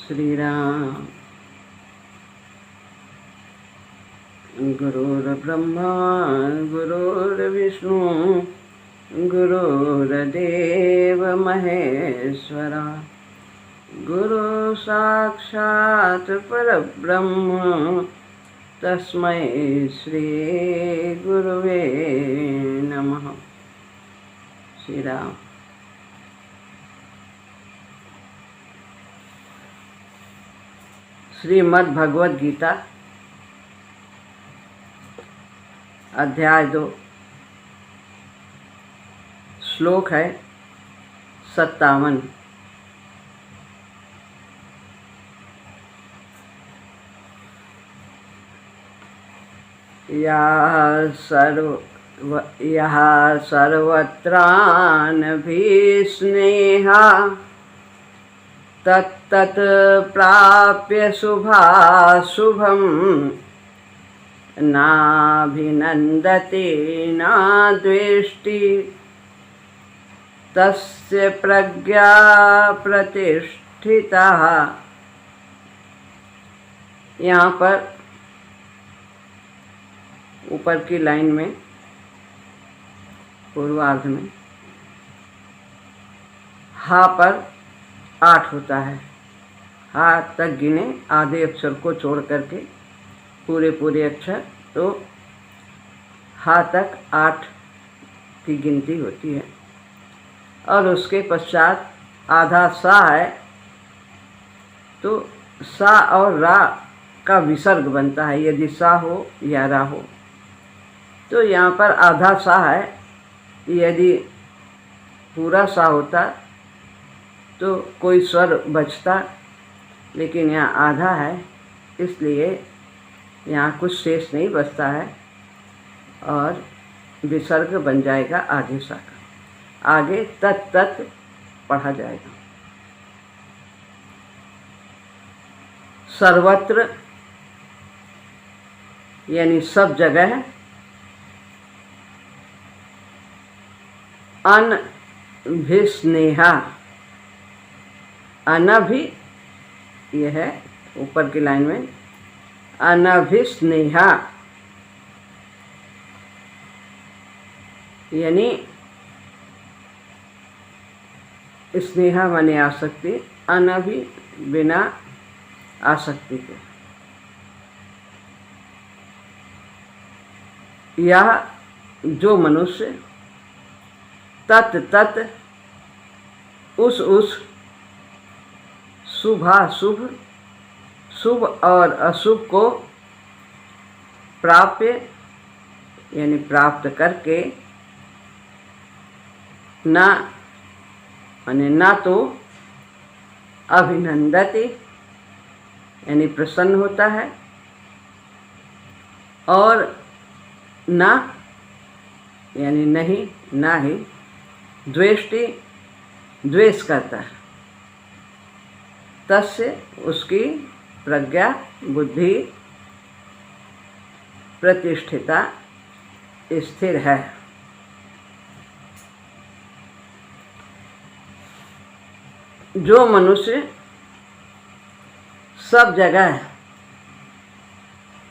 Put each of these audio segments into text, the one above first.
श्री राम। गुरुर्ब्रह्मा गुरुर्विष्णु गुरुर्देव महेश्वरा, गुरु साक्षात् परब्रह्म तस्मै श्री गुरुवे नमः। श्री राम। श्रीमद् भगवद गीता अध्याय 2 श्लोक है 57। यः सर्वत्रानभिस्नेहा तत्तत् प्राप्य शुभाशुभं नाभिनन्दते न द्वेष्टि तस्य प्रज्ञा प्रतिष्ठिता। यहाँ पर ऊपर की लाइन में पूर्वार्ध में हा पर 8 होता है। हा तक गिने आधे अक्षर को छोड़ करके पूरे अक्षर, तो हा तक 8 की गिनती होती है। और उसके पश्चात आधा सा है, तो सा और रा का विसर्ग बनता है यदि सा हो या रा हो। तो यहाँ पर आधा सा है, यदि पूरा सा होता तो कोई स्वर बचता, लेकिन यहाँ आधा है, इसलिए यहाँ कुछ शेष नहीं बचता है और विसर्ग बन जाएगा आधे सा का। आगे तत् पढ़ा जाएगा। सर्वत्र यानी सब जगह, अनभिस्नेहा, अनभि यह है ऊपर की लाइन में, अनभिस्नेहा यानी स्नेहा माने आसक्ति, अनभि बिना आसक्ति के। यह जो मनुष्य तत् उस शुभाशुभ, शुभ और अशुभ को प्राप्य यानी प्राप्त करके, ना माने ना तो अभिनंदते यानी प्रसन्न होता है, और ना यानी नहीं, ना ही द्वेष्टि द्वेष करता है। तस्य उसकी प्रज्ञा बुद्धि प्रतिष्ठिता स्थिर है। जो मनुष्य सब जगह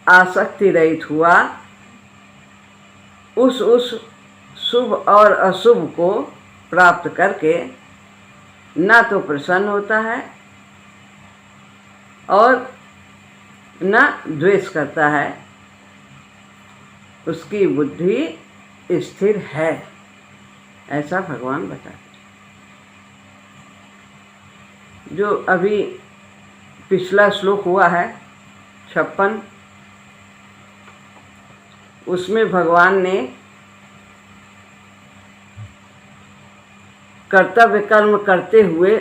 आसक्ति रहित हुआ, उस शुभ और अशुभ को प्राप्त करके ना तो प्रसन्न होता है और न द्वेष करता है, उसकी बुद्धि स्थिर है, ऐसा भगवान बताते। जो अभी पिछला श्लोक हुआ है 56, उसमें भगवान ने कर्तव्य कर्म करते हुए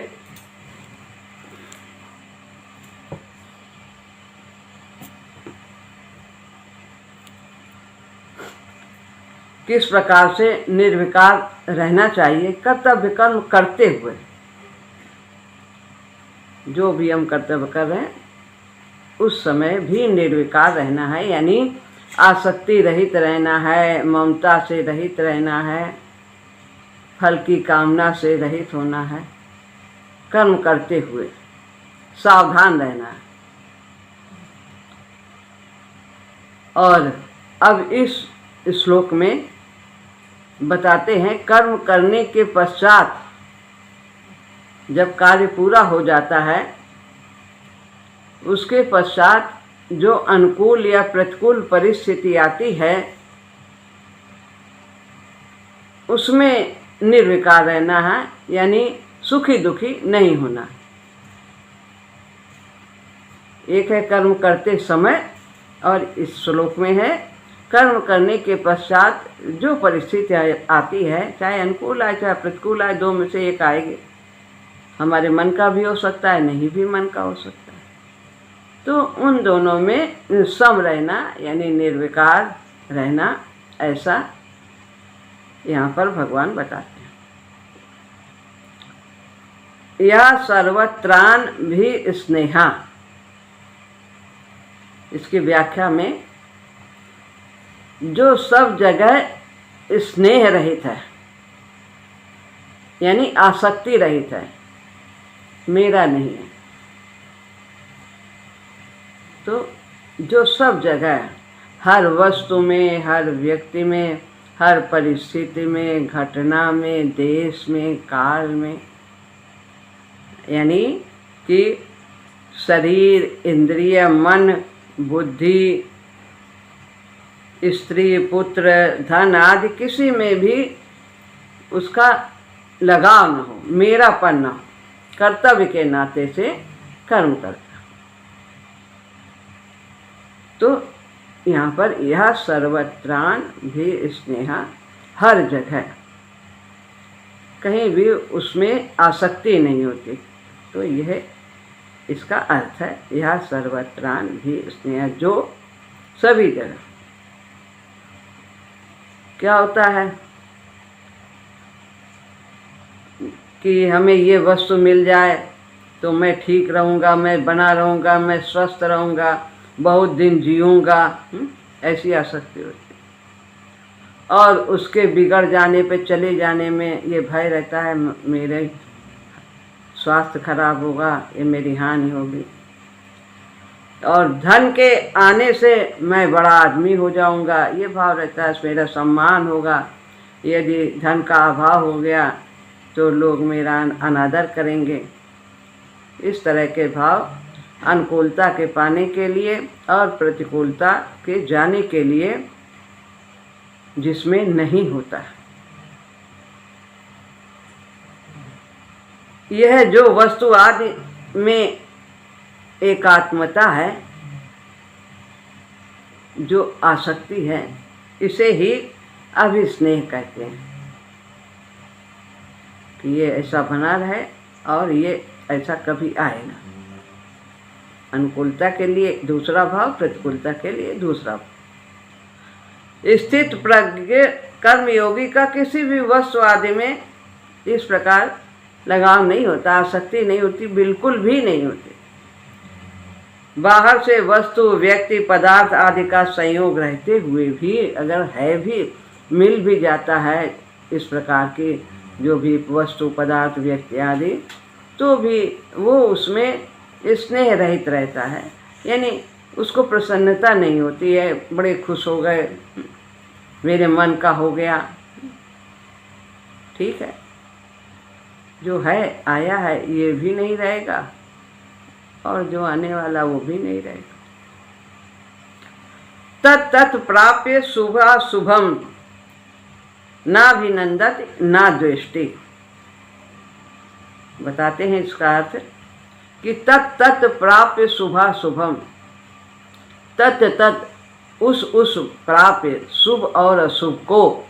किस प्रकार से निर्विकार रहना चाहिए। कर्तव्य कर्म करते हुए जो भी हम कर्तव्य कर रहे हैं उस समय भी निर्विकार रहना है, यानी आसक्ति रहित रहना है, ममता से रहित रहना है, फल की कामना से रहित होना है। कर्म करते हुए सावधान रहना है। और अब इस श्लोक में बताते हैं कर्म करने के पश्चात जब कार्य पूरा हो जाता है उसके पश्चात जो अनुकूल या प्रतिकूल परिस्थिति आती है उसमें निर्विकार रहना है, यानी सुखी दुखी नहीं होना। एक है कर्म करते समय और इस श्लोक में है कर्म करने के पश्चात जो परिस्थिति आती है, चाहे अनुकूल आए चाहे प्रतिकूल आए, दो में से एक आएगी। हमारे मन का भी हो सकता है, नहीं भी मन का हो सकता है। तो उन दोनों में सम रहना यानी निर्विकार रहना, ऐसा यहाँ पर भगवान बताते हैं। यह सर्वत्रान भी स्नेहा, इसकी व्याख्या में जो सब जगह स्नेह रहित है यानी आसक्ति रहित है, मेरा नहीं है। तो जो सब जगह हर वस्तु में, हर व्यक्ति में, हर परिस्थिति में, घटना में, देश में, काल में, यानी कि शरीर, इंद्रिय, मन, बुद्धि, स्त्री, पुत्र, धन आदि किसी में भी उसका लगाव न हो, मेरापन न हो, कर्तव्य के नाते से कर्म करता। तो यहाँ पर यह सर्वत्रान भी स्नेहा, हर जगह कहीं भी उसमें आसक्ति नहीं होती। तो यह इसका अर्थ है, यह सर्वत्रान भी स्नेह, जो सभी जगह। क्या होता है कि हमें ये वस्तु मिल जाए तो मैं ठीक रहूँगा, मैं बना रहूँगा, मैं स्वस्थ रहूँगा, बहुत दिन जीऊँगा, ऐसी आसक्ति होती है। और उसके बिगड़ जाने पे, चले जाने में ये भय रहता है, मेरे स्वास्थ्य खराब होगा, ये मेरी हानि होगी। और धन के आने से मैं बड़ा आदमी हो जाऊंगा, ये भाव रहता है, मेरा सम्मान होगा। यदि धन का अभाव हो गया तो लोग मेरा अनादर करेंगे। इस तरह के भाव अनुकूलता के पाने के लिए और प्रतिकूलता के जाने के लिए जिसमें नहीं होता है। यह जो वस्तु आदि में एकात्मता है, जो आसक्ति है, इसे ही अभिस्नेह कहते हैं कि ये ऐसा बना रहे और ये ऐसा कभी आए ना। अनुकूलता के लिए दूसरा भाव, प्रतिकूलता के लिए दूसरा भाव। स्थित प्रज्ञ कर्मयोगी का किसी भी वस्तु आदि में इस प्रकार लगाव नहीं होता, आसक्ति नहीं होती, बिल्कुल भी नहीं होती। बाहर से वस्तु, व्यक्ति, पदार्थ आदि का संयोग रहते हुए भी, अगर है भी, मिल भी जाता है इस प्रकार की जो भी वस्तु, पदार्थ, व्यक्ति आदि, तो भी वो उसमें स्नेह रहित रहता है, यानी उसको प्रसन्नता नहीं होती है। बड़े खुश हो गए, मेरे मन का हो गया, ठीक है, जो है आया है ये भी नहीं रहेगा और जो आने वाला वो भी नहीं रहेगा। तत् प्राप्य शुभम नाभिनंदत ना द्वेष्टि। बताते हैं इसका अर्थ कि तत् प्राप्य शुभम, तत् उस प्राप्य, शुभ और अशुभ को,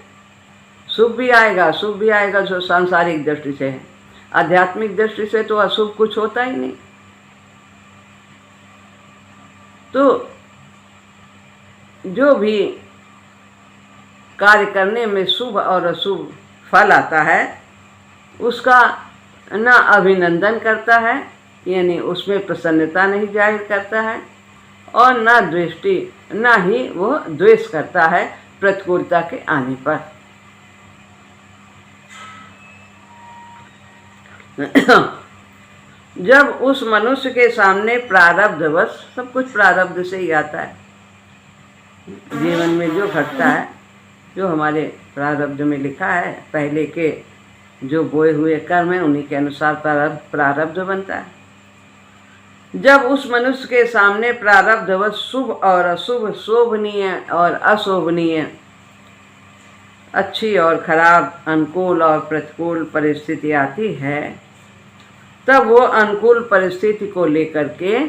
शुभ भी आएगा, शुभ भी आएगा जो सांसारिक दृष्टि से है, आध्यात्मिक दृष्टि से तो अशुभ कुछ होता ही नहीं। तो जो भी कार्य करने में शुभ और अशुभ फल आता है उसका ना अभिनंदन करता है, यानी उसमें प्रसन्नता नहीं जाहिर करता है, और ना द्वेष्टि, ना ही वो द्वेष करता है प्रतिकूलता के आने पर। जब उस मनुष्य के सामने प्रारब्धवश, सब कुछ प्रारब्ध से ही आता है, जीवन में जो घटता है, जो हमारे प्रारब्ध में लिखा है, पहले के जो बोए हुए कर्म है उन्हीं के अनुसार प्रारब्ध बनता है। जब उस मनुष्य के सामने प्रारब्धवश शुभ और अशुभ, शोभनीय और अशोभनीय, अच्छी और खराब, अनुकूल और प्रतिकूल परिस्थिति आती है, तब वो अनुकूल परिस्थिति को लेकर के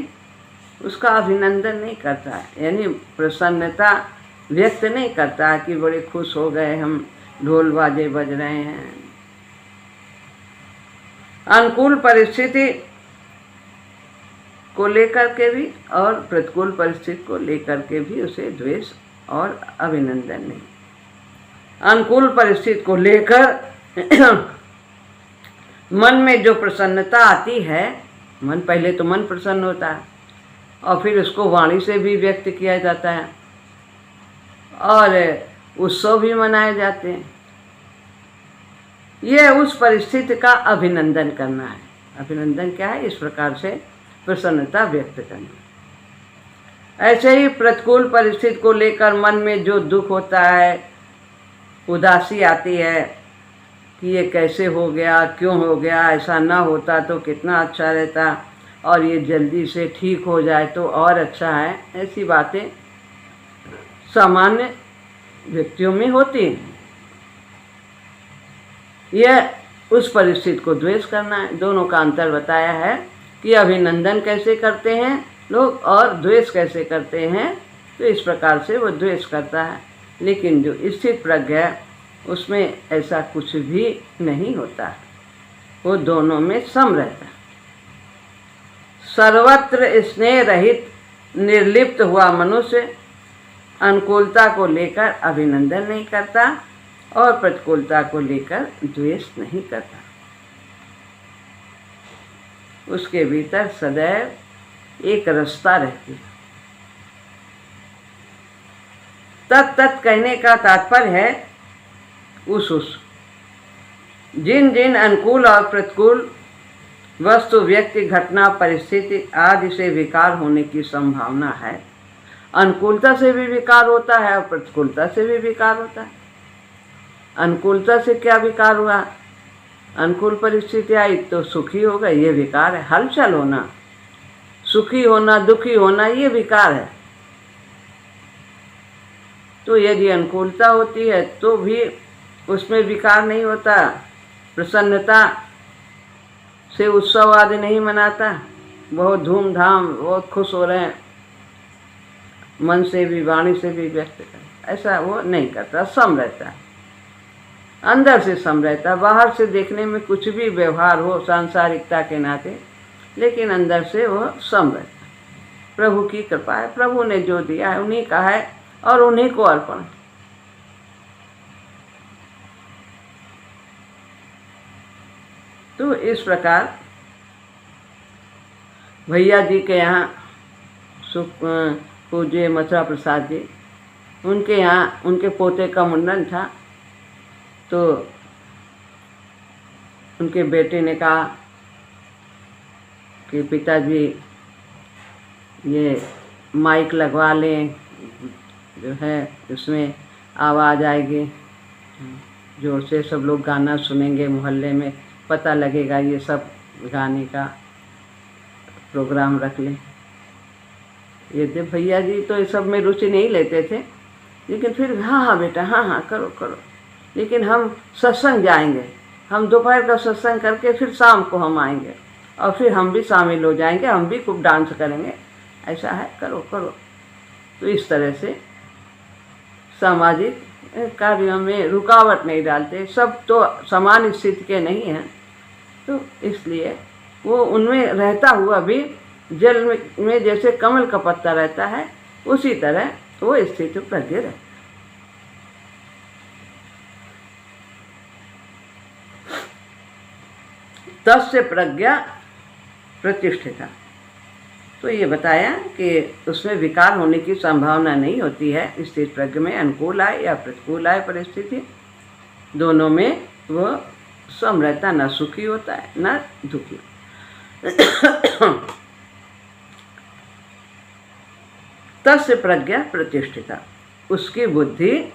उसका अभिनंदन नहीं करता है, यानी प्रसन्नता व्यक्त नहीं करता कि बड़े खुश हो गए हम, ढोल बाजे बज रहे हैं। अनुकूल परिस्थिति को लेकर के भी और प्रतिकूल परिस्थिति को लेकर के भी उसे द्वेष और अभिनंदन नहीं। अनुकूल परिस्थिति को लेकर मन में जो प्रसन्नता आती है, मन पहले तो मन प्रसन्न होता है और फिर उसको वाणी से भी व्यक्त किया जाता है और उत्सव भी मनाए जाते हैं। यह उस परिस्थिति का अभिनंदन करना है। अभिनंदन क्या है? इस प्रकार से प्रसन्नता व्यक्त करना। ऐसे ही प्रतिकूल परिस्थिति को लेकर मन में जो दुख होता है, उदासी आती है कि ये कैसे हो गया, क्यों हो गया, ऐसा ना होता तो कितना अच्छा रहता, और ये जल्दी से ठीक हो जाए तो और अच्छा है, ऐसी बातें सामान्य व्यक्तियों में होती हैं। यह उस परिस्थिति को द्वेष करना है। दोनों का अंतर बताया है कि अभिनंदन कैसे करते हैं लोग और द्वेष कैसे करते हैं। तो इस प्रकार से वो द्वेष करता है, लेकिन जो स्थित प्रज्ञ है उसमें ऐसा कुछ भी नहीं होता है, वो दोनों में सम रहता है। सर्वत्र स्नेह रहित निर्लिप्त हुआ मनुष्य अनुकूलता को लेकर अभिनंदन नहीं करता और प्रतिकूलता को लेकर द्वेष नहीं करता। उसके भीतर सदैव एक रसता रहती है। तत् कहने का तात्पर्य है उस जिन जिन अनुकूल और प्रतिकूल वस्तु, व्यक्ति, घटना, परिस्थिति आदि से विकार होने की संभावना है। अनुकूलता से भी विकार होता है और प्रतिकूलता से भी विकार होता है। अनुकूलता से क्या विकार हुआ? अनुकूल परिस्थिति आई तो सुखी हो गए, ये विकार है। हलचल होना, सुखी होना, दुखी होना, ये विकार है। तो यदि अनुकूलता होती है तो भी उसमें विकार नहीं होता, प्रसन्नता से उत्सव आदि नहीं मनाता, बहुत धूमधाम, बहुत खुश हो रहे हैं, मन से भी वाणी से भी व्यक्त कर, ऐसा वो नहीं करता, सम रहता है, अंदर से सम रहता है। बाहर से देखने में कुछ भी व्यवहार हो सांसारिकता के नाते, लेकिन अंदर से वो सम रहता है। प्रभु की कृपा है, प्रभु ने जो दिया है उन्हीं का है और उन्हीं को अर्पण। तो इस प्रकार भैया जी के यहाँ पूज्य मथुरा प्रसाद जी, उनके यहाँ उनके पोते का मुंडन था, तो उनके बेटे ने कहा कि पिताजी ये माइक लगवा लें, जो है उसमें आवाज़ आएगी, जोर से सब लोग गाना सुनेंगे, मोहल्ले में पता लगेगा, ये सब गाने का प्रोग्राम रख लें। ये थे भैया जी तो ये सब में रुचि नहीं लेते थे, लेकिन फिर हाँ हाँ बेटा, हाँ हाँ करो करो, लेकिन हम सत्संग जाएंगे, हम दोपहर का सत्संग करके फिर शाम को हम आएंगे और फिर हम भी शामिल हो जाएंगे, हम भी खूब डांस करेंगे, ऐसा है, करो करो। तो इस तरह से सामाजिक कार्यों में रुकावट नहीं डालते। सब तो समान स्थिति के नहीं हैं, तो इसलिए वो उनमें रहता हुआ भी जल में जैसे कमल का पत्ता रहता है, उसी तरह वो स्थिति प्रज्ञ रहता है। तस्य प्रज्ञा प्रतिष्ठिता। तो ये बताया कि उसमें विकार होने की संभावना नहीं होती है। स्थिर प्रज्ञ में अनुकूल आए या प्रतिकूल आए परिस्थिति, दोनों में वो सम रहता, न सुखी होता है न दुखी। तस्य प्रज्ञा प्रतिष्ठिता, उसकी बुद्धि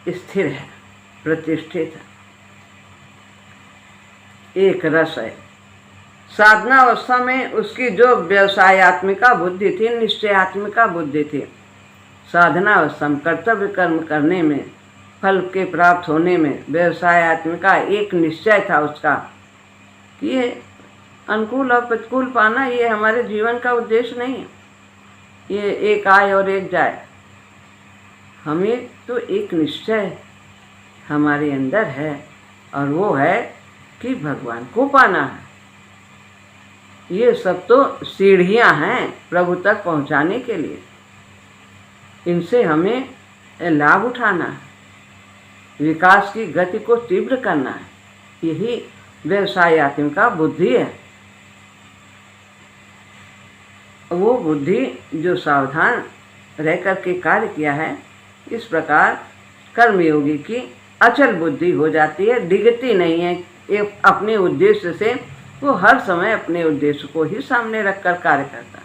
स्थिर है, प्रतिष्ठित है, एक रस है। साधना अवस्था में उसकी जो व्यवसायत्मिका बुद्धि थी, निश्चयात्मिका बुद्धि थी, साधना अवस्था में कर्तव्य कर्म करने में, फल के प्राप्त होने में व्यवसायत्मिका एक निश्चय था उसका कि ये अनुकूल और प्रतिकूल पाना ये हमारे जीवन का उद्देश्य नहीं है, ये एक आए और एक जाए। हमें तो एक निश्चय हमारे अंदर है और वो है कि भगवान को पाना है। ये सब तो सीढ़ियां हैं प्रभु तक पहुंचाने के लिए, इनसे हमें लाभ उठाना है, विकास की गति को तीव्र करना है, यही व्यवसायत्मिका बुद्धि है। वो बुद्धि जो सावधान रह कर के कार्य किया है, इस प्रकार कर्मयोगी की अचल बुद्धि हो जाती है, डिगती नहीं है। एक अपने उद्देश्य से वो हर समय अपने उद्देश्य को ही सामने रखकर कार्य करता है।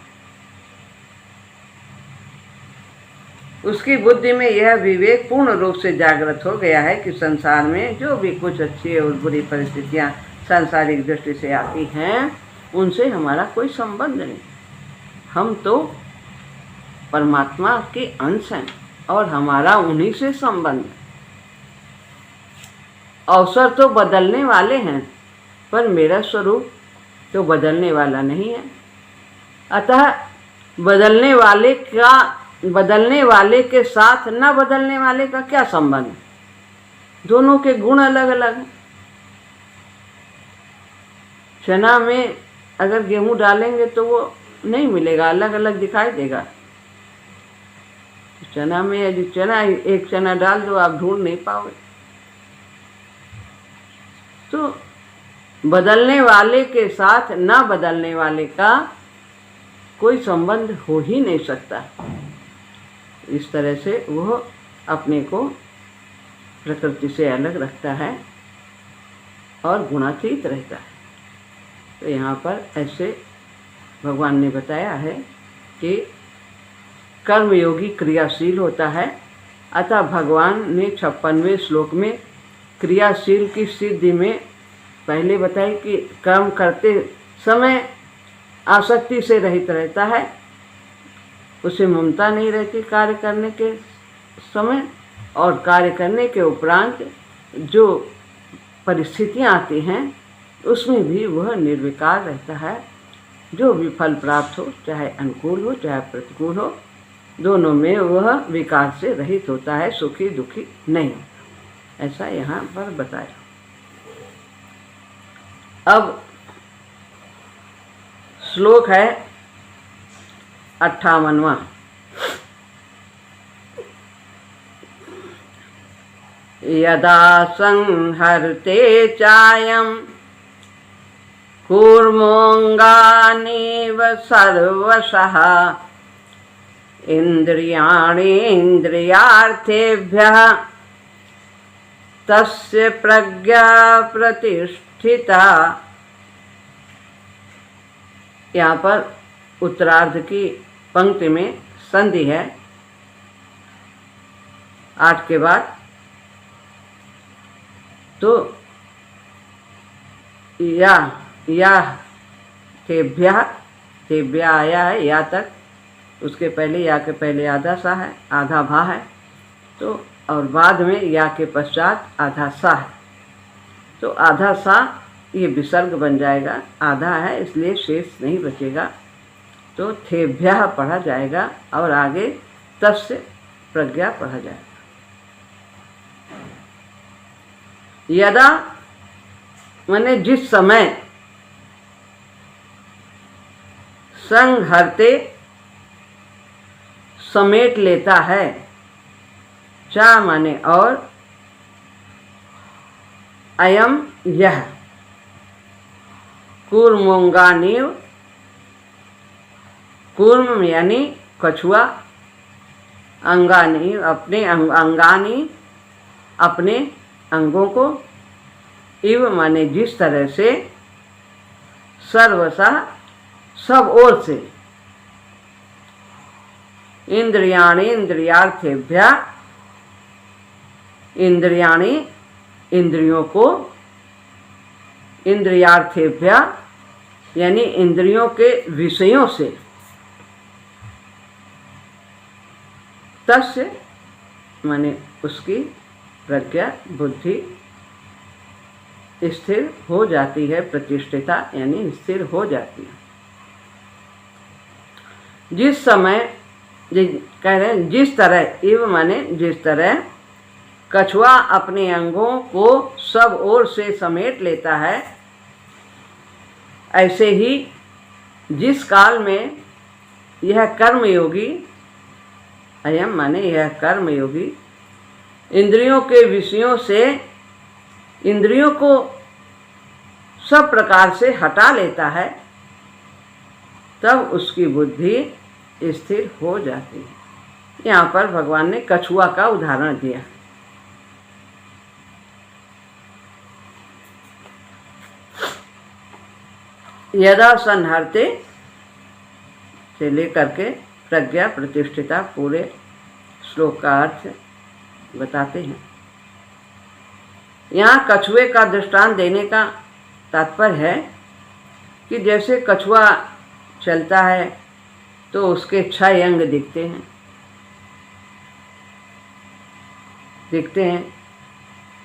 उसकी बुद्धि में यह विवेक पूर्ण रूप से जागृत हो गया है कि संसार में जो भी कुछ अच्छी और बुरी परिस्थितियां सांसारिक दृष्टि से आती हैं, उनसे हमारा कोई संबंध नहीं। हम तो परमात्मा के अंश हैं और हमारा उन्हीं से संबंध है। अवसर तो बदलने वाले हैं, पर मेरा स्वरूप तो बदलने वाला नहीं है। अतः बदलने वाले के साथ न बदलने वाले का क्या संबंध? दोनों के गुण अलग अलग हैं। चना में अगर गेहूं डालेंगे तो वो नहीं मिलेगा, अलग अलग दिखाई देगा। चना में यदि एक चना डाल दो, आप ढूंढ नहीं पाओगे। तो बदलने वाले के साथ न बदलने वाले का कोई संबंध हो ही नहीं सकता। इस तरह से वह अपने को प्रकृति से अलग रखता है और गुणातीत रहता है। तो यहाँ पर ऐसे भगवान ने बताया है कि कर्मयोगी क्रियाशील होता है। अतः भगवान ने 56वें श्लोक में क्रियाशील की सिद्धि में पहले बताई कि कर्म करते समय आसक्ति से रहित रहता है, उसे ममता नहीं रहती कार्य करने के समय, और कार्य करने के उपरांत जो परिस्थितियां आती हैं उसमें भी वह निर्विकार रहता है। जो भी फल प्राप्त हो, चाहे अनुकूल हो चाहे प्रतिकूल हो, दोनों में वह विकार से रहित होता है, सुखी दुखी नहीं होता। ऐसा यहाँ पर बताया। अब श्लोक है 58वां। यदा संहर्ते चायं कूर्मोऽङ्गानीव सर्वशः इन्द्रियाणीन्द्रियार्थेभ्यः तस्य प्रज्ञा प्रतिष्ठिता। यहाँ पर उत्तरार्ध की पंक्ति में संधि है 8 के बाद। तो या तेभ्यः आया है या तक, उसके पहले या के पहले आधा सा है, आधा भा है, तो और बाद में या के पश्चात आधा सा है। तो आधा सा ये विसर्ग बन जाएगा, आधा है इसलिए शेष नहीं बचेगा। तो थेभ्यः पढ़ा जाएगा और आगे तस्य प्रज्ञा पढ़ा जाएगा। यदा माने जिस समय, संहर्ते समेट लेता है, चा माने और, अयम यह, कूर्मोऽङ्गानीव, कूर्म यानी कछुआ, अंगानी अपने अंगानी अपने अंगों को, इव माने जिस तरह से, सर्वशः सब ओर से, इंद्रियाणि इंद्रियार्थेभ्य, इंद्रियाणि इंद्रियों को, इंद्रियार्थेभ्य यानी इंद्रियों के विषयों से, तस्य माने उसकी प्रज्ञा बुद्धि स्थिर हो जाती है, प्रतिष्ठिता यानी स्थिर हो जाती है। जिस समय कह रहे हैं जिस तरह, इव माने जिस तरह कछुआ अपने अंगों को सब ओर से समेट लेता है, ऐसे ही जिस काल में यह कर्मयोगी, अयम माने यह कर्मयोगी इंद्रियों के विषयों से इंद्रियों को सब प्रकार से हटा लेता है, तब उसकी बुद्धि स्थिर हो जाती है। यहाँ पर भगवान ने कछुआ का उदाहरण दिया। यदा संहरते से लेकर के प्रज्ञा प्रतिष्ठिता पूरे श्लोक का अर्थ बताते हैं। यहाँ कछुए का दृष्टांत देने का तात्पर्य है कि जैसे कछुआ चलता है तो उसके 6 अंग दिखते हैं,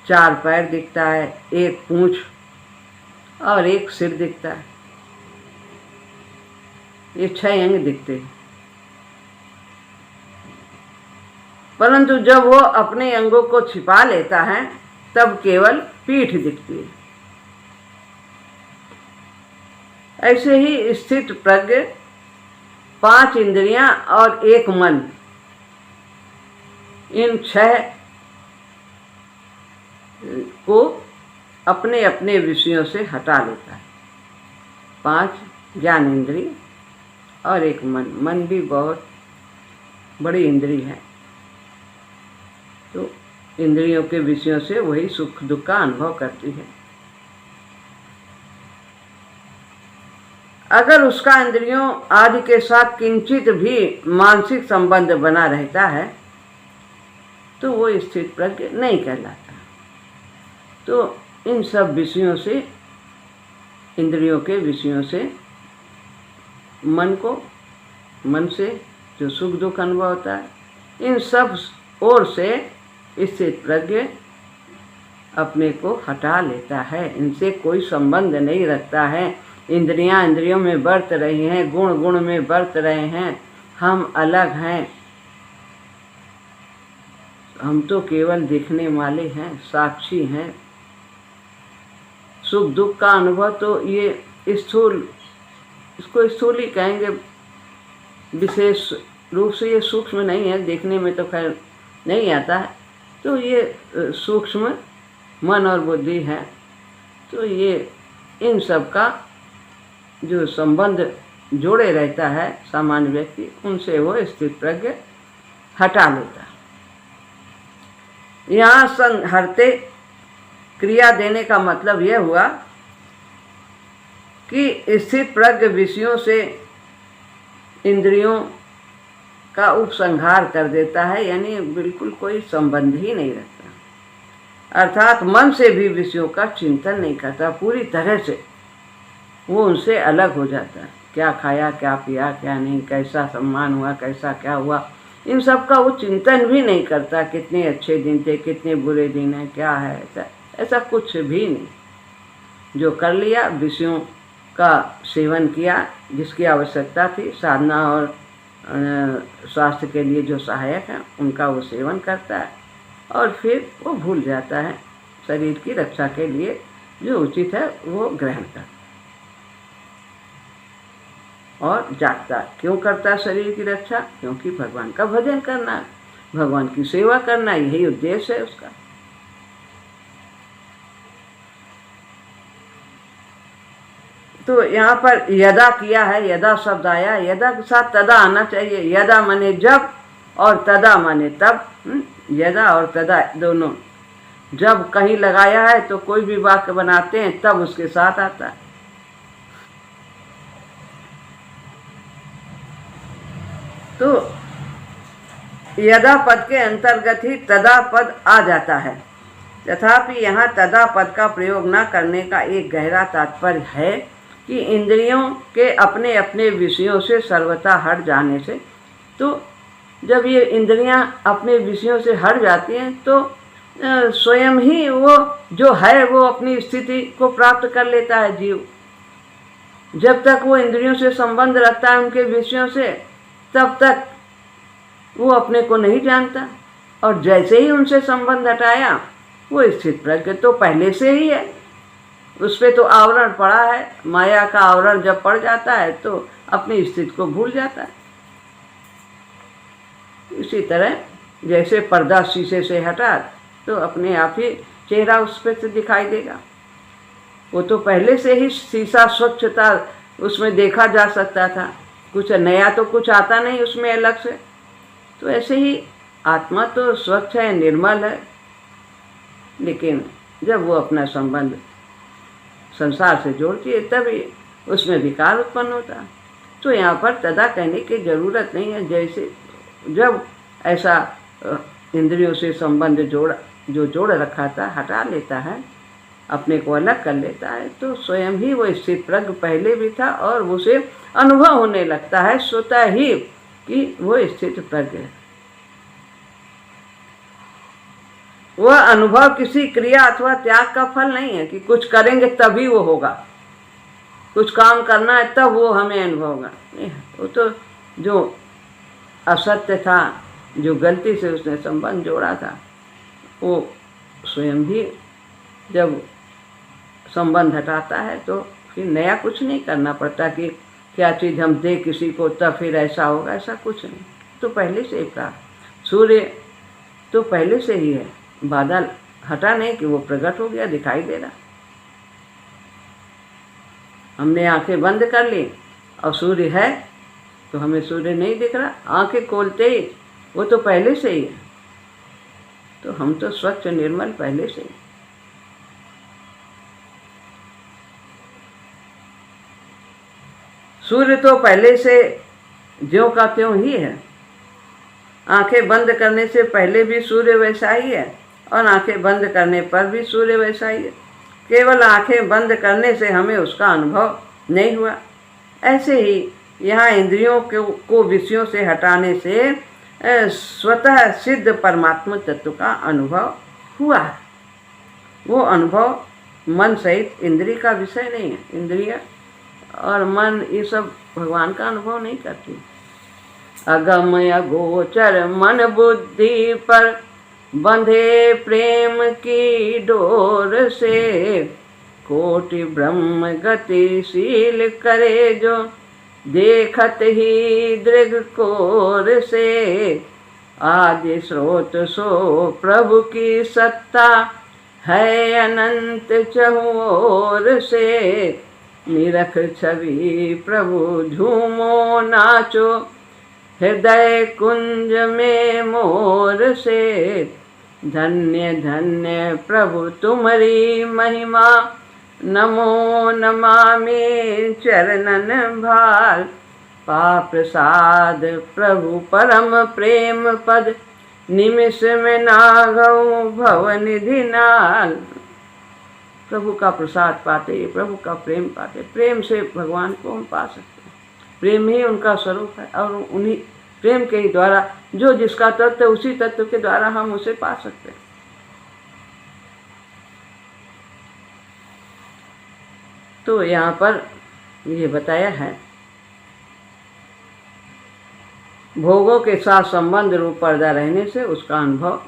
4 पैर दिखता है, 1 पूंछ और 1 सिर दिखता है। ये 6 अंग दिखते हैं। परंतु जब वो अपने अंगों को छिपा लेता है तब केवल पीठ दिखती है। ऐसे ही स्थित प्रज्ञ 5 इंद्रियां और 1 मन, इन 6 को अपने अपने विषयों से हटा लेता है। 5 ज्ञान इंद्रिय और 1 मन। मन भी बहुत बड़ी इंद्रिय है, तो इंद्रियों के विषयों से वही सुख दुख का अनुभव करती है। अगर उसका इंद्रियों आदि के साथ किंचित भी मानसिक संबंध बना रहता है तो वो स्थित प्रज्ञ नहीं कहलाता। तो इन सब विषयों से, इंद्रियों के विषयों से मन से जो सुख दुख अनुभव होता है, इन सब ओर से स्थित प्रज्ञ अपने को हटा लेता है, इनसे कोई संबंध नहीं रखता है। इंद्रियां इंद्रियों में बरत रही हैं, गुण गुण में बरत रहे हैं, हम अलग हैं, हम तो केवल देखने वाले हैं, साक्षी हैं। सुख दुख का अनुभव तो ये स्थूल, इसको स्थूल ही कहेंगे, विशेष रूप से ये सूक्ष्म नहीं है, देखने में तो खैर नहीं आता है। तो ये सूक्ष्म मन और बुद्धि है। तो ये इन सब का जो संबंध जोड़े रहता है सामान्य व्यक्ति, उनसे वो स्थित प्रज्ञ हटा लेता। यहाँ संहरते क्रिया देने का मतलब यह हुआ कि स्थित प्रज्ञ विषयों से इंद्रियों का उपसंहार कर देता है, यानी बिल्कुल कोई संबंध ही नहीं रखता। अर्थात मन से भी विषयों का चिंतन नहीं करता, पूरी तरह से वो उनसे अलग हो जाता है। क्या खाया, क्या पिया, क्या नहीं, कैसा सम्मान हुआ, कैसा क्या हुआ, इन सब का वो चिंतन भी नहीं करता। कितने अच्छे दिन थे, कितने बुरे दिन हैं, क्या है, ऐसा कुछ भी नहीं। जो कर लिया, विषयों का सेवन किया, जिसकी आवश्यकता थी, साधना और स्वास्थ्य के लिए जो सहायक हैं उनका वो सेवन करता है और फिर वो भूल जाता है। शरीर की रक्षा के लिए जो उचित है वो ग्रहण करता है और जागता है। क्यों करता है शरीर की रक्षा? क्योंकि भगवान का भजन करना, भगवान की सेवा करना, यही उद्देश्य है उसका। तो यहाँ पर यदा किया है, यदा शब्द आया, यदा के साथ तदा आना चाहिए। यदा माने जब और तदा माने तब। यदा और तदा दोनों, जब कहीं लगाया है तो कोई भी वाक्य बनाते हैं तब उसके साथ आता है। तो यदा पद के अंतर्गत ही तदा पद आ जाता है। तथापि यहाँ तदा पद का प्रयोग न करने का एक गहरा तात्पर्य है कि इंद्रियों के अपने अपने विषयों से सर्वथा हट जाने से, तो जब ये इंद्रियां अपने विषयों से हट जाती हैं तो स्वयं ही वो जो है वो अपनी स्थिति को प्राप्त कर लेता है जीव। जब तक वो इंद्रियों से संबंध रखता है उनके विषयों से, तब तक वो अपने को नहीं जानता, और जैसे ही उनसे संबंध हटाया वो स्थित प्रज्ञ तो पहले से ही है, उस पर तो आवरण पड़ा है। माया का आवरण जब पड़ जाता है तो अपनी स्थिति को भूल जाता है। इसी तरह जैसे पर्दा शीशे से हटा तो अपने आप ही चेहरा उस पर से दिखाई देगा। वो तो पहले से ही शीशा स्वच्छ था, उसमें देखा जा सकता था, कुछ नया तो कुछ आता नहीं उसमें अलग से। तो ऐसे ही आत्मा तो स्वच्छ है, निर्मल है, लेकिन जब वो अपना संबंध संसार से जोड़ती है तभी उसमें विकार उत्पन्न होता है। तो यहाँ पर तदा कहने की ज़रूरत नहीं है। जैसे जब ऐसा इंद्रियों से संबंध जोड़ रखा था हटा लेता है, अपने को अलग कर लेता है, तो स्वयं ही वो स्थित प्रज्ञ पहले भी था और उसे अनुभव होने लगता है स्वतः ही कि वो स्थित प्रज्ञ है। वह अनुभव किसी क्रिया अथवा त्याग का फल नहीं है कि कुछ करेंगे तभी वो होगा, कुछ काम करना है तब वो हमें अनुभव होगा। नहीं, वो तो जो असत्य था, जो गलती से उसने संबंध जोड़ा था, वो स्वयं ही जब संबंध हटाता है तो फिर नया कुछ नहीं करना पड़ता कि क्या चीज़ हम दे किसी को तब फिर ऐसा होगा, ऐसा कुछ नहीं। तो पहले से ही प्राप्त। सूर्य तो पहले से ही है, बादल हटा नहीं कि वो प्रकट हो गया, दिखाई दे रहा। हमने आंखें बंद कर ली और सूर्य है तो हमें सूर्य नहीं दिख रहा, आंखें खोलते ही वो तो पहले से ही है। तो हम तो स्वच्छ निर्मल पहले से ही। सूर्य तो पहले से ज्यों का त्यों ही है। आंखें बंद करने से पहले भी सूर्य वैसा ही है और आंखें बंद करने पर भी सूर्य वैसा ही है। केवल आंखें बंद करने से हमें उसका अनुभव नहीं हुआ। ऐसे ही यहाँ इंद्रियों को विषयों से हटाने से स्वतः सिद्ध परमात्मा तत्व का अनुभव हुआ है। वो अनुभव मन सहित इंद्रिय का विषय नहीं है। इंद्रिय और मन ये सब भगवान का अनुभव नहीं करती। अगमय अगोचर मन बुद्धि पर बंधे प्रेम की डोर से, कोटि ब्रह्म गतिशील करे जो देखत ही दृग कोर से। आदि स्रोत सो प्रभु की सत्ता है अनंत चहुओर से। निरख छवि प्रभु झूमो नाचो हृदय कुंज में मोर से। धन्य धन्य प्रभु तुम्हारी महिमा, नमो नमामि चरणन भाल। पाप प्रसाद प्रभु परम प्रेम पद, निमिष में नागौ भव निधि नाल। प्रभु का प्रसाद पाते, प्रभु का प्रेम पाते, प्रेम से भगवान को हम पा सकते हैं। प्रेम ही उनका स्वरूप है और उन्हीं प्रेम के ही द्वारा जो जिसका तत्व है उसी तत्व के द्वारा हम उसे पा सकते हैं। तो यहाँ पर ये बताया है भोगों के साथ संबंध रूप पर्दा रहने से उसका अनुभव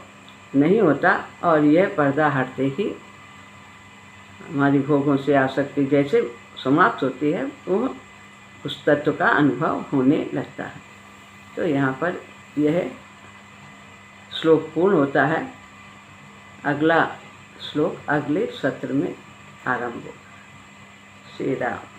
नहीं होता और यह पर्दा हटते ही हमारी भोगों से आसक्ति जैसे समाप्त होती है वो उस तत्व का अनुभव होने लगता है। तो यहाँ पर यह श्लोक पूर्ण होता है। अगला श्लोक अगले सत्र में आरंभ होगा। श्री राम।